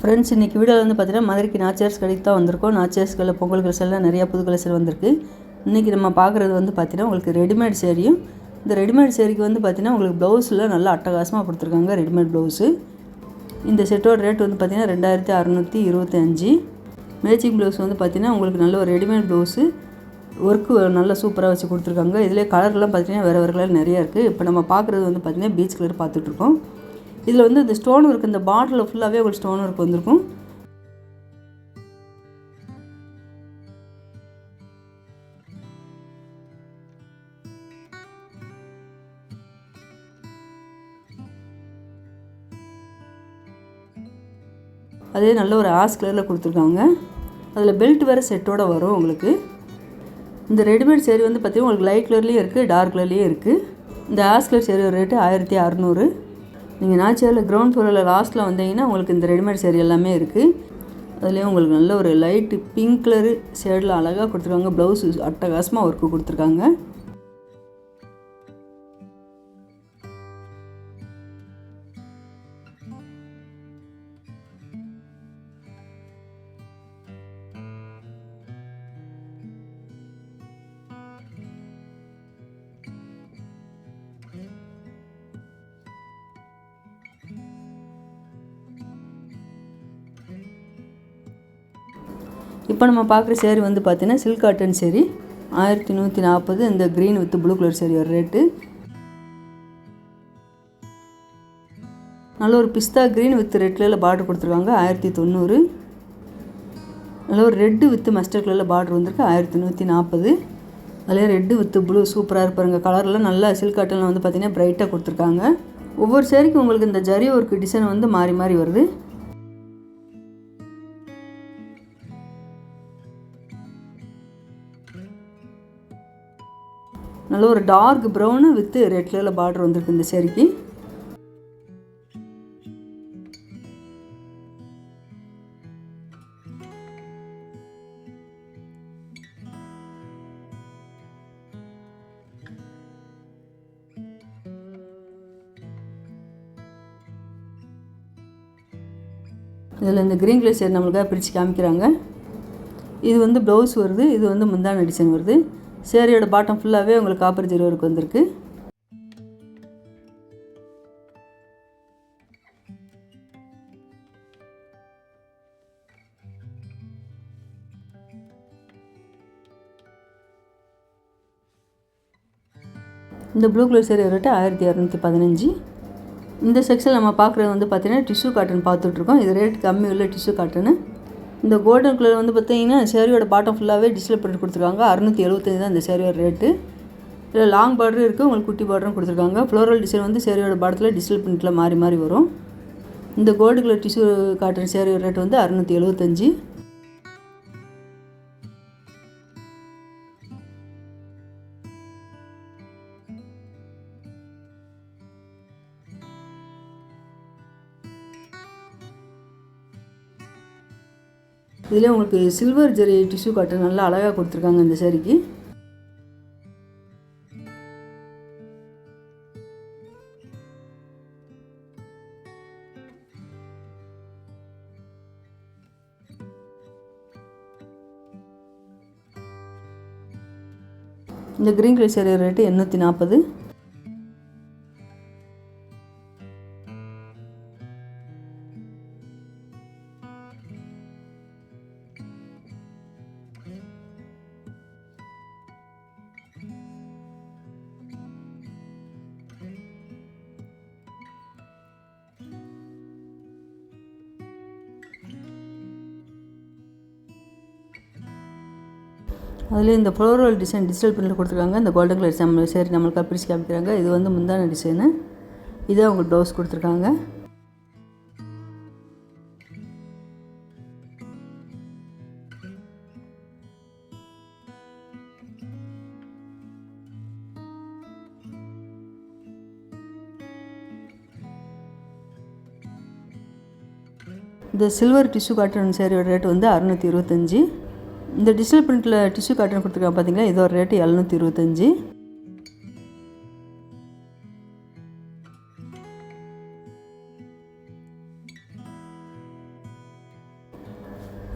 Friends, இன்றைக்கி வீடியோவில் வந்து பார்த்தீங்கன்னா மதுரைக்கு நாச்சியார்ஸ் கடைக்கு தான் வந்திருக்கோம். நாச்சியார்ஸ்களில் பொங்கல் கலெக்ஷன்லாம் நிறையா புது கலெக்ஷன் வந்திருக்கு. இன்றைக்கி நம்ம பார்க்குறது வந்து பார்த்தீங்கன்னா உங்களுக்கு ரெடிமேட் சேரீயும், இந்த ரெடிமேட் சேரீக்கு வந்து பார்த்தீங்கன்னா உங்களுக்கு ப்ளவுஸில் நல்லா அட்டகாசமாக கொடுத்துருக்காங்க. ரெடிமேட் ப்ளவுஸு இந்த செட்டோட ரேட் வந்து பார்த்தீங்கன்னா 2625. மேட்சிங் ப்ளவுஸ் வந்து பார்த்தீங்கன்னா உங்களுக்கு நல்ல ஒரு ரெடிமேட் ப்ளவுஸு ஒர்க்கு நல்லா சூப்பராக வச்சு கொடுத்துருக்காங்க. இதில் கலர்லாம் பார்த்தீங்கன்னா வேறு கலர் நிறையா இருக்குது. இப்போ நம்ம பார்க்குறது வந்து பார்த்தீங்கன்னா பீச் கலர் பார்த்துட்ருக்கோம். இதில் வந்து இந்த ஸ்டோன் ஒர்க், இந்த பாட்டில் ஃபுல்லாகவே ஒரு ஸ்டோன் ஒர்க் வந்திருக்கும். அதே நல்ல ஒரு ஆஷ் கலரில் கொடுத்துருக்காங்க. அதில் பெல்ட் வேறு செட்டோடு வரும் உங்களுக்கு. இந்த ரெடிமேட் சேரீ வந்து பார்த்திங்கன்னா உங்களுக்கு லைட் கலர்லேயும் இருக்குது, டார்க் கலர்லேயும் இருக்குது. இந்த ஆஷ் கலர் சேரீ ரேட்டு 1600. நீங்கள் நாச்சியாரில் கிரவுண்ட் ஃப்ளோரில் லாஸ்ட்டில் வந்தீங்கன்னா உங்களுக்கு இந்த ரெடிமேட் சேரீ எல்லாமே இருக்குது. அதுலேயும் உங்களுக்கு நல்ல ஒரு லைட்டு பிங்க் கலரு ஷேடில் அழகாக கொடுத்துருக்காங்க. ப்ளவுஸு அட்டகாசமாக ஒர்க்கு கொடுத்துருக்காங்க. இப்போ நம்ம பார்க்குற சேரீ வந்து பார்த்தீங்கன்னா சில்க் காட்டன் சேரீ 1140. இந்த க்ரீன் வித் ப்ளூ கலர் சேரீயோட ரேட்டு நல்ல ஒரு பிஸ்தா க்ரீன் வித் ரெட் கலரில் பார்டர் கொடுத்துருக்காங்க. 1090. நல்ல ஒரு ரெட்டு வித் மஸ்டர்ட் கலரில் பார்டர் வந்திருக்கு. 1140. அதிலே ரெட்டு வித் ப்ளூ சூப்பராக இருப்பாருங்க. கலர்லாம் நல்லா சில்க் காட்டனில் வந்து பார்த்திங்கன்னா ப்ரைட்டாக கொடுத்துருக்காங்க. ஒவ்வொரு சேரீக்கும் உங்களுக்கு இந்த ஜரி ஒர்க் டிசைன் வந்து மாறி மாறி வருது. நல்ல ஒரு டார்க் ப்ரௌனு வித் ரெட் கலரில் பார்டர் வந்திருக்கு இந்த சேரீக்கு. இதில் இந்த க்ரீன் கலர் சேரீ நம்மளுக்காக பிரித்து காமிக்கிறாங்க. இது வந்து ப்ளவுஸ் வருது, இது வந்து முந்தான டிசைன் வருது. சேரீயோட பாட்டம் ஃபுல்லாகவே உங்களுக்கு காப்பர் ஜரி ஒர்க் வந்திருக்கு. இந்த ப்ளூ கலர் சேரீ ரேட்டு 1215. இந்த செக்ஷன் நம்ம பார்க்குறது வந்து பார்த்திங்கன்னா டிஷ்யூ காட்டன் பார்த்துட்ருக்கோம். இது ரேட் கம்மி உள்ள டிஷ்யூ காட்டனு. இந்த கோல்டன் கலர் வந்து பார்த்திங்கன்னா சேரீயோட பாட்டம் ஃபுல்லாகவே டிஸ்பிளே பண்ணி கொடுத்துருக்காங்க. 675 தான் இந்த சேரீயோட ரேட்டு. இதில் லாங் பார்டரும் இருக்குது, உங்களுக்கு குட்டி பார்டரும் கொடுத்துருக்காங்க. ஃப்ளோரல் டிசைன் வந்து சேரீயோட பாட்டத்தில் டிஸ்பிளே பிரிண்ட்டில் மாறி மாறி வரும். இந்த கோல்டு கலர் டிஷ்யூ காட்டன் சேரீயோட ரேட் வந்து 675. இதில் உங்களுக்கு சில்வர் ஜெரி டிஷ்யூ காட்டன் நல்லா அழகாக கொடுத்துருக்காங்க இந்த சேரீக்கு. இந்த க்ரீன் கலர் சேரீ ரேட்டு 840. அதில் இந்த ஃப்ளோரல் டிசைன் டிஜிட்டல் பிரிண்டில் கொடுத்துருக்காங்க. இந்த கோல்டன் கலர் சேரீ நம்மளுக்கு பிரித்து காமிக்கிறாங்க. இது வந்து முந்தான டிசைனு. இதான் உங்களுக்கு ப்ளவுஸ் கொடுத்துருக்காங்க. இந்த சில்வர் டிஷ்யூ காட்டன் சேரீயோட ரேட் வந்து 625. இந்த டிஜிட்டல் பிரிண்ட்டில் டிஷ்யூ காட்டன் கொடுத்துருக்காங்க பார்த்தீங்களா, இதோட ரேட்டு 725.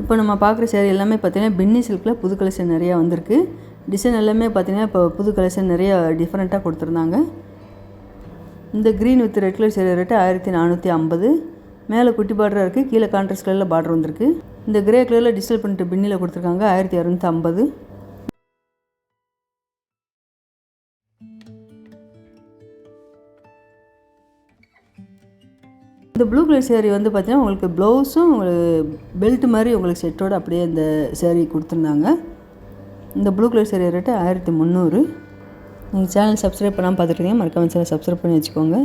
இப்போ நம்ம பார்க்குற சேரீ எல்லாமே பார்த்திங்கன்னா பின்னி சில்கில் புது கலெக்ஷன் நிறையா வந்திருக்கு. டிசைன் எல்லாமே பார்த்திங்கன்னா இப்போ புது கலெக்ஷன் நிறைய டிஃப்ரெண்ட்டாக கொடுத்துருந்தாங்க. இந்த green with red colour sari rate 1450. மேலே குட்டி பார்டராக இருக்குது, கீழே கான்ட்ராஸ்ட் கலரில் பார்டர் வந்திருக்கு. இந்த கிரே கலரில் டிஜிட்டல் பிரிண்ட் பின்னியில் கொடுத்துருக்காங்க 1250. இந்த ப்ளூ கலர் சேரீ வந்து பார்த்திங்கன்னா உங்களுக்கு ப்ளவுஸும் பெல்ட் மாதிரி உங்களுக்கு செட்டோடு அப்படியே இந்த சேரீ கொடுத்துருந்தாங்க. இந்த ப்ளூ கலர் சேரீ ரேட்டு 1300. நீங்கள் சேனல் சப்ஸ்கிரைப் பண்ணாமல் பார்த்துருக்கீங்க, மறக்காம சேனல் சப்ஸ்கிரைப் பண்ணி வச்சுக்கோங்க.